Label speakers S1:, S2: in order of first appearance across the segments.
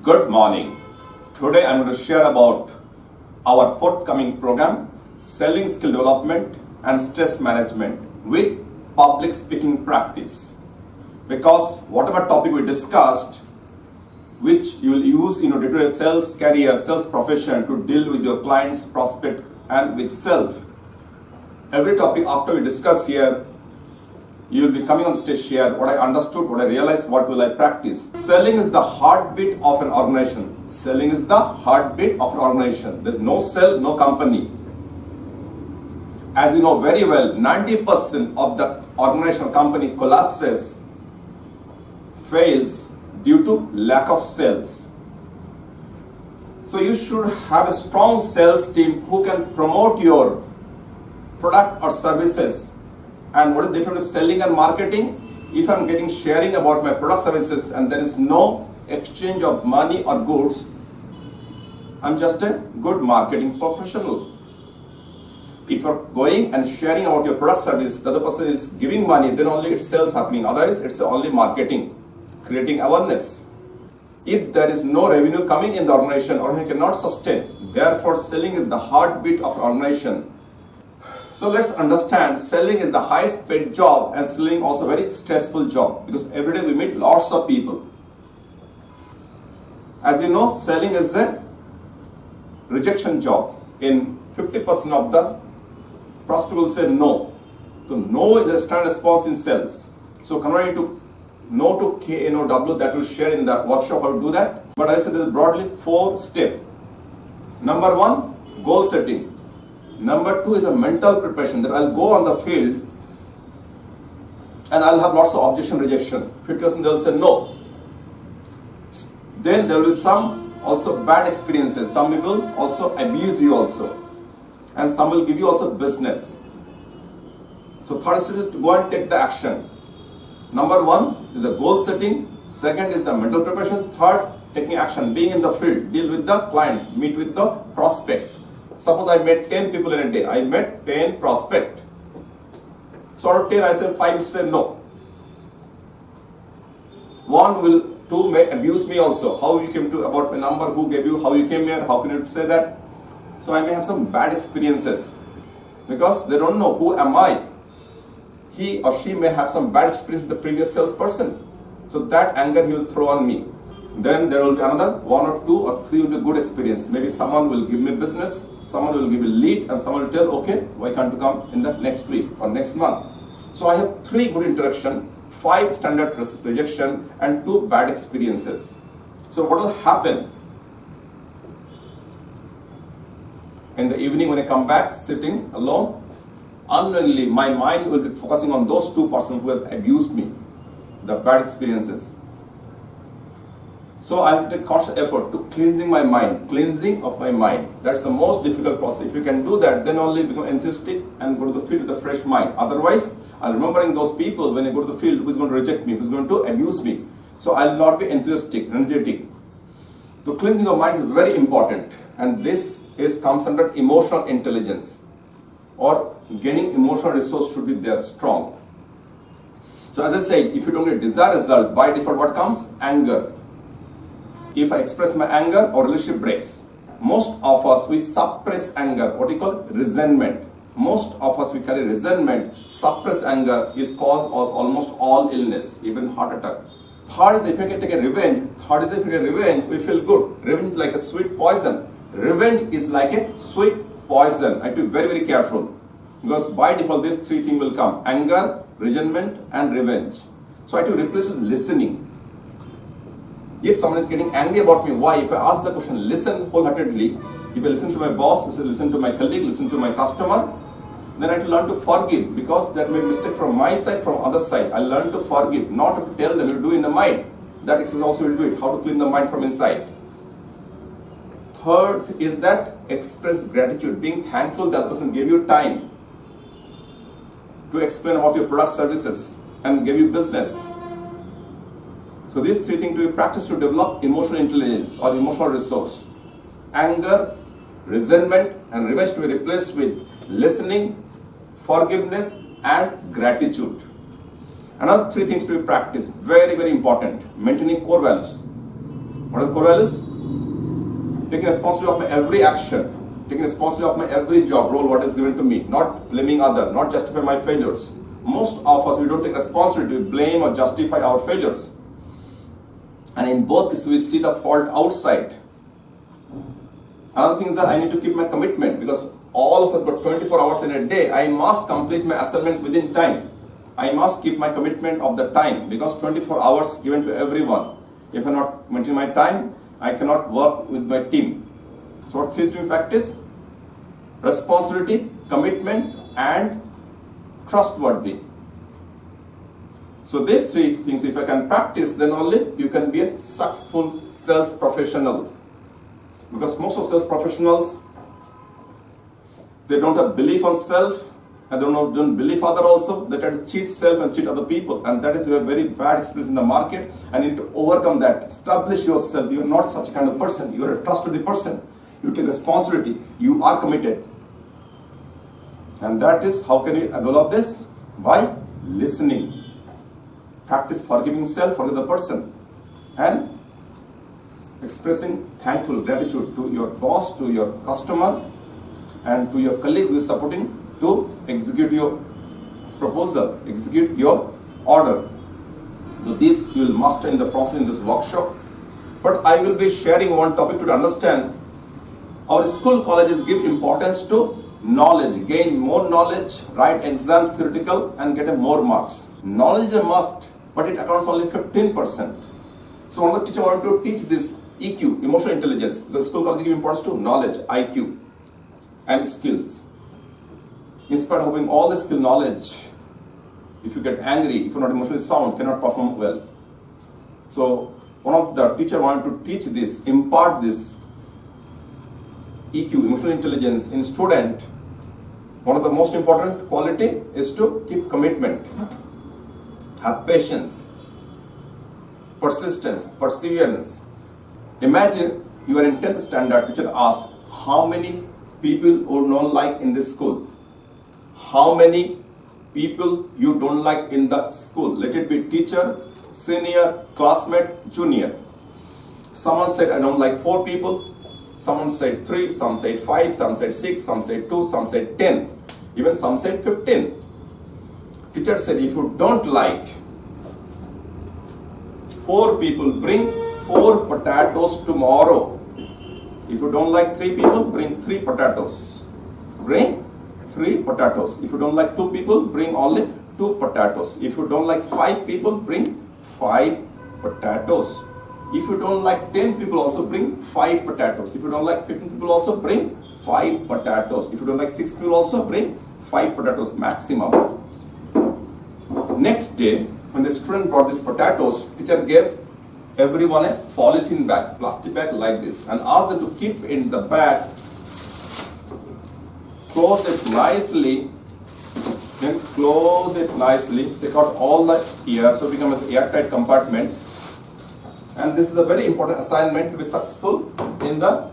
S1: Good morning. Today I'm going to share about our forthcoming program, Selling Skill Development and Stress Management with Public Speaking Practice. Because whatever topic we discussed, which you will use in your day-to-day sales career, sales profession to deal with your clients, prospect and with self. Every topic after we discuss here, you will be coming on stage share what I understood, what I realized, what will I practice. Selling is the heartbeat of an organization. Selling is the heartbeat of an organization. There's no sell, no company. As you know very well, 90% of the organizational company collapses, fails due to lack of sales. So you should have a strong sales team who can promote your product or services. And what is the difference between selling and marketing? If I'm getting sharing about my product services and there is no exchange of money or goods, I'm just a good marketing professional. If you're going and sharing about your product service, the other person is giving money, then only it's sales happening. Otherwise, it's only marketing, creating awareness. If there is no revenue coming in the organization, organization cannot sustain. Therefore, selling is the heartbeat of an organization. So let's understand, selling is the highest paid job and selling also very stressful job because every day we meet lots of people. As you know, selling is a rejection job. In 50% of the prospect will say no. So no is a standard response in sales. So converting to no to KNOW, that will share in the workshop how to do that. But I said there is broadly 4 steps. Number 1, goal setting. Number 2 is a mental preparation, that I'll go on the field and I'll have lots of objection, rejection. 50% they'll say no. Then there will be some also bad experiences. Some people also abuse you also. And some will give you also business. So third step is to go and take the action. Number 1 is the goal setting. Second is the mental preparation. Third, taking action, being in the field, deal with the clients, meet with the prospects. Suppose I met 10 people in a day. I met 10 prospects. So out of 10, I said 5 say no. 2 may abuse me also. How you came to about my number, who gave you, how you came here, how can you say that? So I may have some bad experiences because they don't know who am I. He or she may have some bad experience with the previous salesperson. So that anger he will throw on me. Then there will be another 1 or 2 or 3 will be good experience. Maybe someone will give me business, someone will give me lead, and someone will tell, okay, why can't you come in the next week or next month? So I have 3 good interaction, 5 standard rejection, and 2 bad experiences. So what will happen? In the evening when I come back, sitting alone, unknowingly my mind will be focusing on those 2 persons who has abused me, the bad experiences. So I have to take conscious effort to cleansing my mind, cleansing of my mind. That's the most difficult process. If you can do that, then only become enthusiastic and go to the field with a fresh mind. Otherwise, I'm remembering those people when I go to the field who's going to reject me, who's going to abuse me. So I'll not be enthusiastic, energetic. So cleansing of mind is very important. And this comes under emotional intelligence, or gaining emotional resource should be there strong. So as I said, if you don't get desired result, by default what comes? Anger. If I express my anger, our relationship breaks. Most of us, we suppress anger, what we call resentment. Most of us, we carry resentment. Suppress anger is cause of almost all illness, even heart attack. Third is if I can take a revenge. Third is if we get revenge, we feel good. Revenge is like a sweet poison. Revenge is like a sweet poison. I have to be very, very careful. Because by default, these 3 things will come. Anger, resentment, and revenge. So I have to replace with listening. If someone is getting angry about me, why? If I ask the question, listen wholeheartedly. If I listen to my boss, listen to my colleague, listen to my customer, then I have to learn to forgive because there may be mistake from my side, from other side. I learn to forgive, not to tell them to do in the mind. That exercise also will do it, how to clean the mind from inside. Third is that express gratitude, being thankful that the person gave you time to explain about your product services and gave you business. So these 3 things to be practiced to develop emotional intelligence or emotional resource. Anger, resentment, and revenge to be replaced with listening, forgiveness, and gratitude. Another 3 things to be practiced, very, very important. Maintaining core values. What are the core values? Taking responsibility of my every action, taking responsibility of my every job role, what is given to me, not blaming other, not justify my failures. Most of us, we don't take responsibility, we blame or justify our failures. And in both cases, we see the fault outside. Another thing is that I need to keep my commitment, because all of us got 24 hours in a day. I must complete my assignment within time. I must keep my commitment of the time, because 24 hours given to everyone. If I'm not maintaining my time, I cannot work with my team. So what needs to be practiced? Responsibility, commitment, and trustworthy. So these three things, if I can practice, then only you can be a successful sales professional. Because most of sales professionals, they don't have belief on self, and they don't believe other also. They try to cheat self and cheat other people, and that is a very bad experience in the market, and you need to overcome that. Establish yourself. You are not such a kind of person. You are a trustworthy person. You take responsibility. You are committed. And that is, how can you develop this? By listening. Practice forgiving self, forgive the person, and expressing thankful gratitude to your boss, to your customer, and to your colleague who is supporting to execute your proposal, execute your order. So this you will master in the process in this workshop. But I will be sharing one topic to understand. Our school colleges give importance to knowledge, gain more knowledge, write exam theoretical, and get more marks. Knowledge is a must, but it accounts only 15%. So one of the teacher wanted to teach this EQ, emotional intelligence. The school college give importance to knowledge, IQ, and skills. In spite of having all the skill knowledge, if you get angry, if you're not emotionally sound, cannot perform well. So one of the teacher wanted to teach this, impart this EQ, emotional intelligence in student. One of the most important quality is to keep commitment, have patience, persistence, perseverance. Imagine you are in 10th standard, teacher asked, how many people would not like in this school? How many people you don't like in the school? Let it be teacher, senior, classmate, junior. Someone said, I don't like 4 people. Someone said 3, some said 5, some said 6, some said 2, some said 10. Even some said 15. Teacher said, if you don't like 4 people, bring 4 potatoes tomorrow. If you don't like 3 people, bring 3 potatoes. Bring 3 potatoes. If you don't like 2 people, bring only 2 potatoes. If you don't like 5 people, bring 5 potatoes. If you don't like 10 people, also bring 5 potatoes. If you don't like 15 people, also bring 5 potatoes. If you don't like 6 people, also bring 5 potatoes maximum. Next day, when the student brought these potatoes, teacher gave everyone a polythene bag, plastic bag like this, and asked them to keep in the bag, close it nicely, then close it nicely, take out all the air, so it becomes an airtight compartment. And this is a very important assignment to be successful in the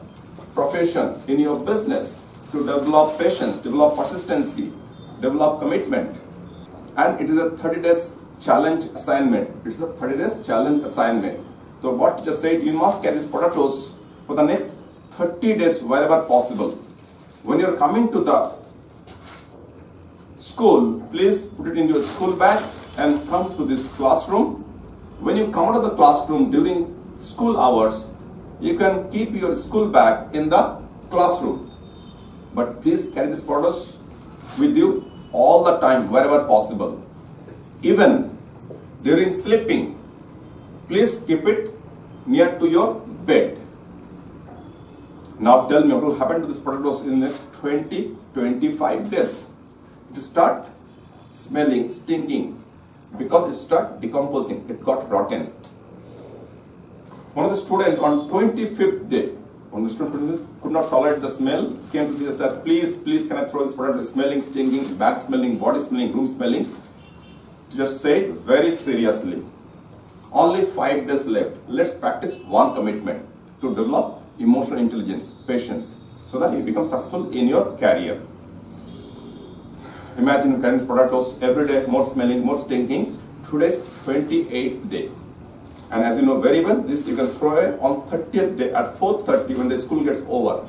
S1: profession, in your business, to develop patience, develop persistency, develop commitment. And it is a 30 days challenge assignment. It is a 30 days challenge assignment. So what teacher said, you must carry these potatoes for the next 30 days wherever possible. When you are coming to the school, please put it in your school bag and come to this classroom. When you come out of the classroom during school hours, you can keep your school bag in the classroom. But please carry these potatoes with you all the time, wherever possible. Even during sleeping, please keep it near to your bed. Now tell me what will happen to these potatoes in the next 20-25 days. It will start smelling, stinking, because it start decomposing. It got rotten. One of the students on 25th day, when the student could not tolerate the smell, came to the teacher and said, please can I throw this potato? Smelling, stinking, bag smelling, body smelling, room smelling. Teacher said very seriously, only 5 days left. Let's practice one commitment to develop emotional intelligence, patience, so that you become successful in your career. Imagine carrying potatoes every day, more smelling, more stinking. Today's 28th day. And as you know very well, this you can throw away on 30th day at 4:30 when the school gets over.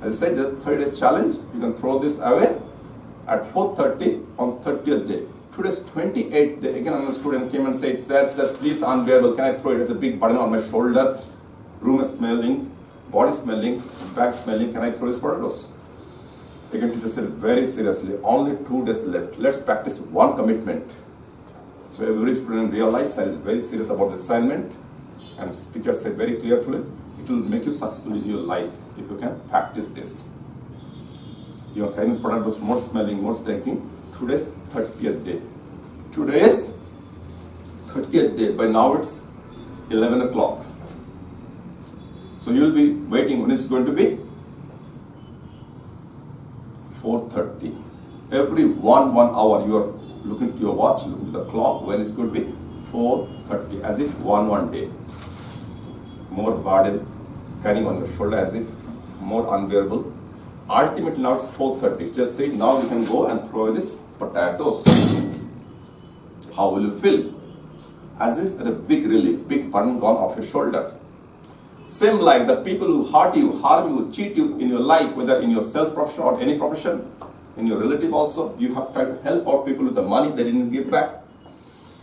S1: As I said, the 30 days challenge, you can throw this away at 4:30 on 30th day. Today's 28th day, again another student came and said, sir, please unbearable, can I throw it as a big burden on my shoulder? Room is smelling, body smelling, back smelling, can I throw this potatoes? Again, teacher said very seriously, only 2 days left. Let's practice one commitment. So every student realized that is very serious about the assignment, and teacher said very clearly, it will make you successful in your life if you can practice this. Your kindness product was more smelling, more stinking. Today's 30th day. Today's 30th day. By now it's 11 o'clock. So you will be waiting when it's going to be 4:30. Every one hour you are looking to your watch, looking to the clock when it's going to be 4:30, as if one day. More burden carrying on your shoulder, as if more unbearable. Ultimately now it's 4:30. Just say now you can go and throw away these potatoes. How will you feel? As if at a big relief, big burden gone off your shoulder. Same like the people who hurt you, harm you, cheat you in your life, whether in your sales profession or any profession, in your relative also, you have tried to help out people with the money they didn't give back.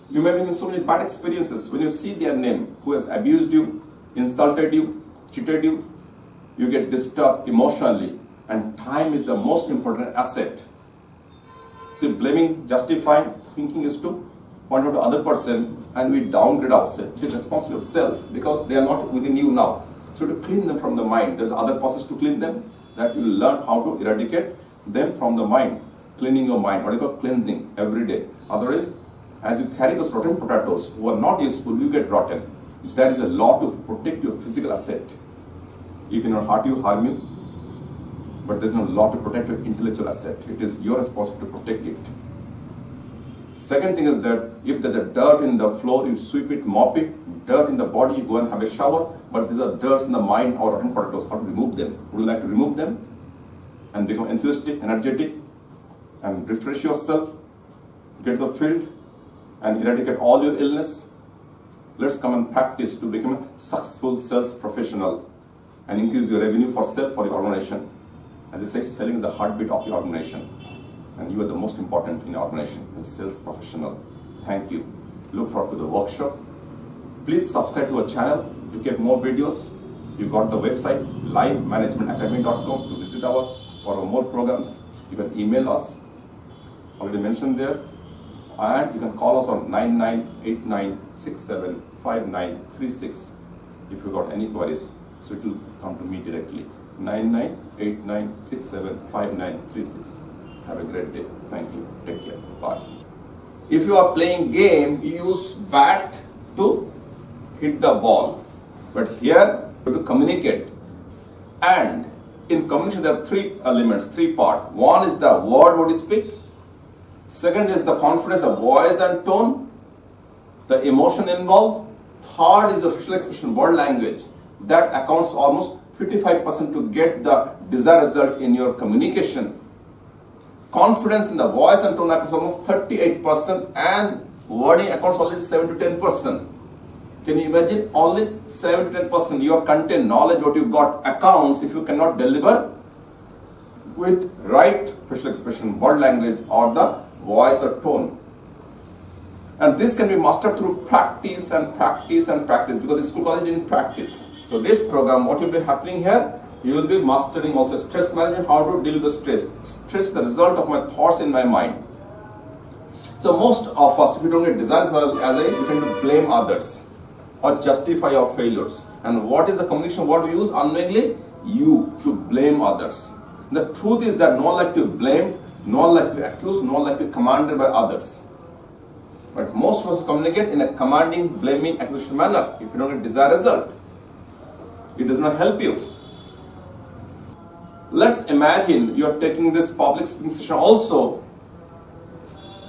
S1: You may be in so many bad experiences. When you see their name, who has abused you, insulted you, cheated you, you get disturbed emotionally, and time is the most important asset. See, blaming, justifying, thinking is to point out the other person, and we downgrade ourselves. It's responsibility of self, because they are not within you now. So to clean them from the mind, there's other process to clean them, that you will learn how to eradicate them from the mind. Cleaning your mind, what you call cleansing every day. Otherwise, as you carry those rotten potatoes who are not useful, you get rotten. There is a law to protect your physical asset. If in your heart you harm you, but there's no law to protect your intellectual asset. It is your responsibility to protect it. Second thing is that if there's a dirt in the floor, you sweep it, mop it. Dirt in the body, you go and have a shower. But these are dirts in the mind or rotten potatoes. How to remove them? Would you like to remove them and become enthusiastic, energetic, and refresh yourself, get the field, and eradicate all your illness? Let's come and practice to become a successful sales professional and increase your revenue for self, for your organization. As I said, selling is the heartbeat of your organization, and you are the most important in your organization as a sales professional. Thank you. Look forward to the workshop. Please subscribe to our channel to get more videos. You got the website livemanagementacademy.com to visit for more programs. You can email us, already mentioned there, and you can call us on 9989675936 if you got any queries. So it will come to me directly. 9989675936. Have a great day. Thank you. Take care. Bye. If you are playing game, you use bat to hit the ball. But here, you have to communicate. And in communication, there are 3 elements, 3 parts. One is the word what you speak. Second is the confidence, the voice and tone, the emotion involved. Third is the facial expression, body language. That accounts almost 55% to get the desired result in your communication. Confidence in the voice and tone accounts almost 38%, and wording accounts only 7 to 10%. Can you imagine? Only 7 to 10% your content, knowledge, what you got accounts if you cannot deliver with right facial expression, body language, or the voice or tone. And this can be mastered through practice and practice and practice, because in school, college didn't practice. So this program, what will be happening here? You will be mastering also stress management, how to deal with stress. Stress is the result of my thoughts in my mind. So most of us, if you don't get desired result, you tend to blame others or justify your failures. And what is the communication word we use unknowingly? You, to blame others. The truth is that no one like to be blamed, no one like to be accused, no one like to be commanded by others. But most of us communicate in a commanding, blaming, accusation manner. If you don't get desired result, it does not help you. Let's imagine you are taking this public speaking session also.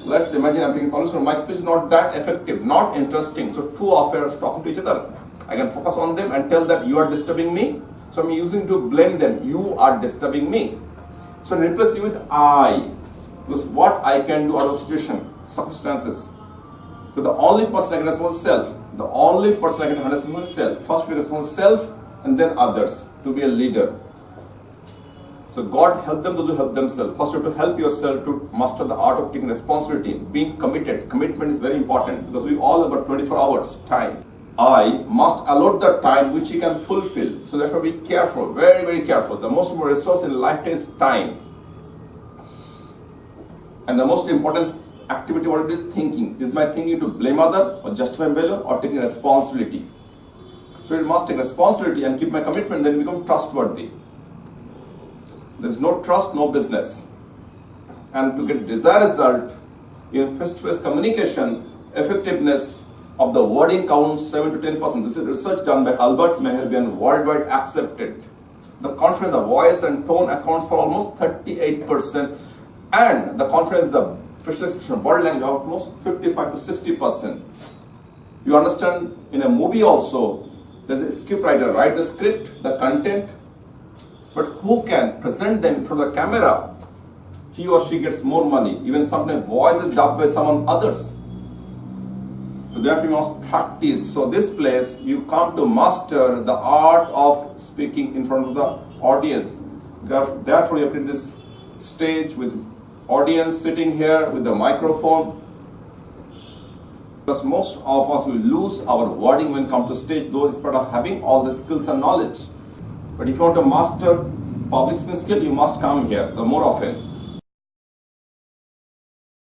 S1: Let's imagine I'm taking public speaking. My speech is not that effective, not interesting. So 2 of us are talking to each other. I can focus on them and tell that you are disturbing me. So I'm using to blame them. You are disturbing me. So replace you with I. Because what I can do out of situation, circumstances. So the only person I can respond is self. The only person I can 100% is self. First we respond to self and then others to be a leader. So God help them those who help themselves. First you have to help yourself to master the art of taking responsibility, being committed. Commitment is very important because we all have about 24 hours time. I must allot the time which he can fulfill. So therefore be careful, very, very careful. The most important resource in life is time. And the most important activity what it is thinking. Is my thinking to blame other or justify failure or taking responsibility? So it must take responsibility and keep my commitment, then become trustworthy. There's no trust, no business. And to get desired result in face-to-face communication, effectiveness of the wording counts 7 to 10%. This is research done by Albert Meherby and worldwide accepted. The confidence, the voice and tone accounts for almost 38%, and the confidence, the facial expression, body language, almost 55 to 60%. You understand, in a movie also, there's a script writer, write the script, the content, but who can present them in front of the camera? He or she gets more money. Even sometimes voice is dubbed by someone others. So therefore you must practice. So this place you come to master the art of speaking in front of the audience. Therefore you create this stage with audience sitting here with the microphone. Because most of us will lose our wording when come to stage, though it's part of having all the skills and knowledge. But if you want to master public speaking skill, you must come here the more often.